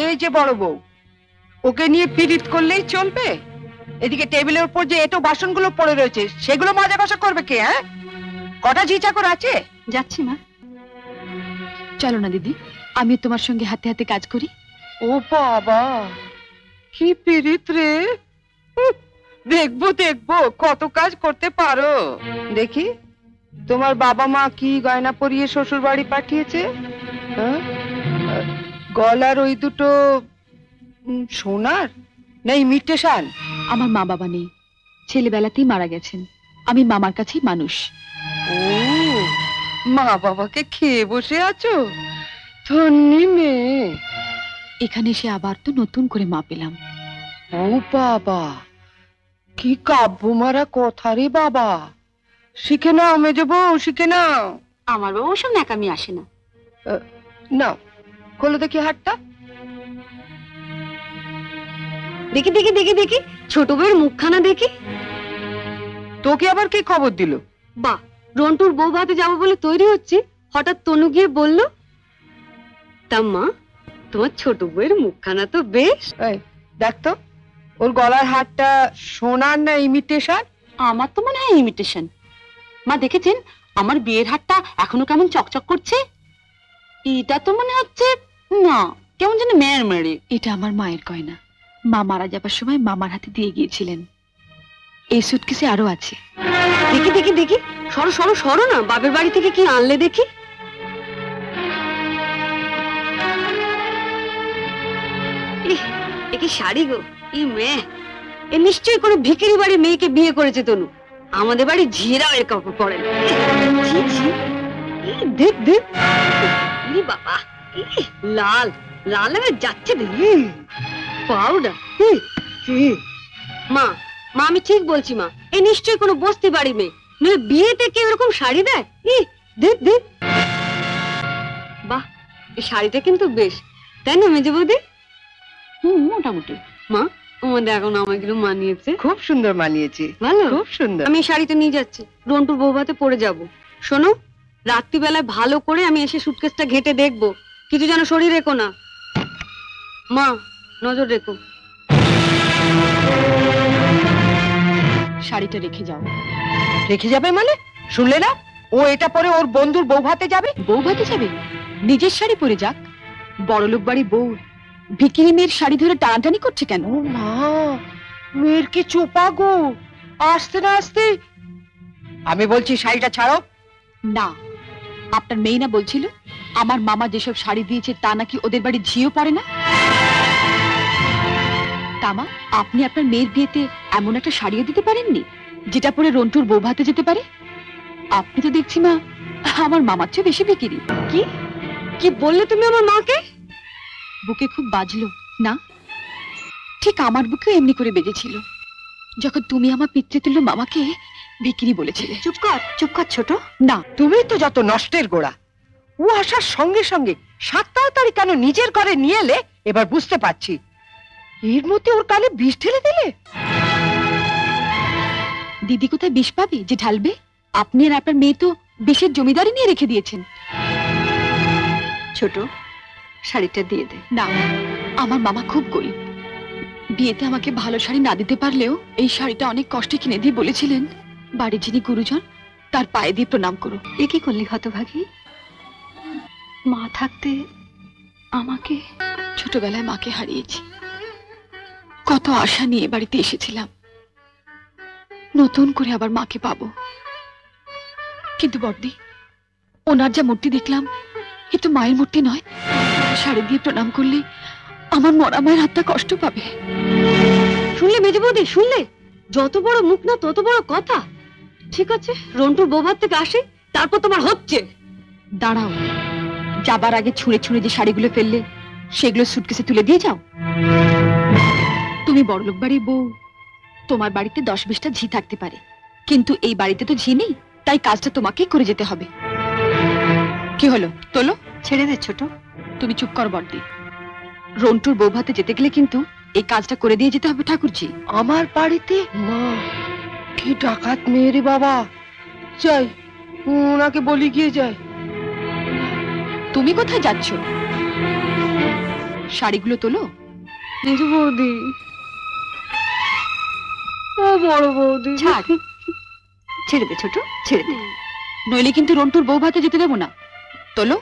এই যে বড় বউ, ওকে নিয়ে পীড়িত করলেই চলবে? এদিকে টেবিলের উপর যে এটো বাসনগুলো পড়ে রয়েছে সেগুলো মাজা ঘষা করবে কে? হ্যাঁ, কটা ঝি চাকর আছে? যাচ্ছি মা। চলো না দিদি, আমি তোমার সঙ্গে হাতে হাতে কাজ করি। ও বাবা, কি পীড়িত রে! দেখবো দেখবো কত কাজ করতে পারো। দেখি তোমার বাবা মা কি গয়না পরিয়ে শ্বশুর বাড়ি পাঠিয়েছে। গলার ওই দুটো সোনার না ইমিটেশন? আমার মা বাবা নেই, ছেলেবেলাতেই মারা গেছেন। আমি মামার কাছেই মানুষ। ও, মা বাবাকে খেয়ে বসে আছো? ধন্যি মেয়ে। এখানে এসে আবার তো নতুন করে মা পেলাম। ও বাবা, কি কাব্য মারা কথা রে বাবা। শিখে নাও মেজো বউ, শিখে নাও। আমার বাবা ওসব ন্যাকামি আসে না। না, খোলো দেখি হাতটা। দেখি দেখি দেখি দেখি, ছোট বউয়ের মুখখানা দেখি। তোকে আবার কি খবর দিল? বা, রন্টুর বউ ভাতে যাবো বলে তৈরি হচ্ছে, হঠাৎ তনু গিয়ে বলল, তা মা তোমার ছোট বউয়ের মুখখানা তো বেশ। দেখ তো, ওর গলার হারটা সোনার না ইমিটেশন? আমার তো মনে হয় ইমিটেশন। মা দেখেছেন আমার বিয়ের হারটা এখনো কেমন চকচক করছে? এটা তো মনে হচ্ছে না, কেমন যেন মেয়ের মেরে। এটা আমার মায়ের গয়না, মা মারা যাবার সময় মামার হাতে দিয়ে গিয়েছিলেন। এই সুটকেসে আরো আছে। দেখি দেখি দেখি, সরো সরো সরো না, বাপের বাড়ি থেকে কি আনলে দেখি। কি শাড়ি গো, ই মেয়ে, এ নিশ্চয়ই কোনো ভিখারি বাড়ির মেয়েকে বিয়ে করেছে তনু। আমাদের বাড়ি ঝিরাও এর কাপড় পরে না। দেখ দেখ বাবা, লাল লাল হয়ে যাচ্ছে পাউডার। মা মা আমি ঠিক বলছি মা, এ নিশ্চয়ই কোনো বস্তি বাড়ি মেয়ে, নইলে বিয়েতে কেউ এরকম শাড়ি দেয়? দেখ দেখ, বাহ, এই শাড়িটা কিন্তু বেশ, তাই না মেজে বৌদি? মোটামুটি। মা আমাদের এখন আমাকে মানিয়েছে, খুব সুন্দর মানিয়েছে। ভালো, খুব সুন্দর। আমি শাড়িটা নিয়ে যাচ্ছি, রন্টুর বউ ভাতে পরে যাব। শোনো, রাত্রিবেলায় ভালো করে আমি এসে সুটকেসটা ঘেটে দেখবো, কিছু যেন শরীর রেখো না। মা নজর রেখো। শাড়িটা রেখে যাও। রেখে যাবে মানে? শুনলে না, ও এটা পরে ওর বন্ধুর বউ ভাতে যাবে। বউ ভাতে যাবে? নিজের শাড়ি পরে যাক। বড়লোক বাড়ির বউ ভিখিরি মেয়ের শাড়ি ধরে টানাটানি করছে কেন? ও মা, মেয়ের কি চোপা গো, আসতে না আসতে। আমি বলছি শাড়িটা ছাড়ো। না, আপনার মেয়ে না বলছিল আমার মামা যেসব শাড়ি দিয়েছে তা নাকি ওদের বাড়ি ঝিও পড়ে না? তামা, আপনি আপনার মেয়ের বিয়েতে এমন একটা শাড়িও দিতে পারেননি যেটা পরে রন্টুর বউ ভাতে যেতে পারে? আপনি তো দেখছি মা আমার মামার চেয়ে বেশি বিকিরি। কি কি বললে তুমি আমার মাকে? বুকে খুব বাজলো না? ঠিক আমার বুকে এমনি করে বেজেছিল যখন তুমি আমার পিতৃতুল্য মামাকে বিক্রি বলেছিলে। চুপ কর ছোট। না, তুমি তো যত নষ্টের গোড়া। ও আসার সঙ্গে সঙ্গে 7 তাড়াতাড়ি কেন নিজের ঘরে নিয়ে এলে এবার বুঝতে পারছি। এর মধ্যে ওর কানে বিষ ঢেলে দিলে। দিদি কোথায় বিষ পাবে যে ঢালবে? আপনি আর আপনার মেয়ে তো বিষের জমিদারি নিয়ে রেখে দিয়েছেন। ছোট, শাড়িটা দিয়ে দে। না, আমার মামা খুব গরিব, বিয়েতে আমাকে ভালো শাড়ি না দিতে পারলেও এই শাড়িটা অনেক কষ্টে কিনে দিয়ে বলেছিলেন বাড়ির যিনি গুরুজন তার পায়ে দিয়ে প্রণাম করো। এ কি করলি হতভাগী? মা থাকতে আমাকে, ছোটবেলায় মাকে হারিয়েছি, কত আশা নিয়ে বাড়িতে এসেছিলাম, নতুন করে আবার মাকে পাবো। কিন্তু বড়দি, ওনার যা মূর্তি দেখলাম এ তো মায়ের মূর্তি নয়। শাড়ি দিয়ে প্রণাম করলে আমার মরা মায়ের হাতটা কষ্ট পাবে। শুনলে মেজে বৌদি, শুনলে? যত বড় মুখ না তত বড় কথা। ঠিক আছে, রন্টুর বউ ভাত থেকে আসে, তারপর তোমার হচ্ছে। দাঁড়াও, যাবার আগে ছুঁড়ে ছুঁড়ে যে শাড়িগুলো ফেললে সেগুলো সুটকেসে তুলে দিয়ে যাও। তুমি বড়লোক বাড়ির বউ, তোমার বাড়িতে 10-20টা ঝি থাকতে পারে, কিন্তু এই বাড়িতে তো ঝি নেই, তাই কাজটা তোমাকেই করে যেতে হবে। কি হলো, তোলো। ছেড়ে দে ছোট। তুমি চুপ কর বড়দি। রন্টুর বউ ভাতে যেতে গেলে কিন্তু এই কাজটা করে দিয়ে যেতে হবে ঠাকুরজি। আমার বাড়িতে? মা, কি ডাকাত মেয়ে রে বাবা। যাই, ওনাকে বলি গিয়ে যাই। তুমি কোথায় যাচ্ছ? শাড়িগুলো তোলো। মেজো বৌদি, ও বড় বৌদি, ছাড়, ছেড়ে দে ছোট, ছেড়ে দে, নইলে কিন্তু রন্টুর বউ ভাতে যেতে দেবো না। তোলো।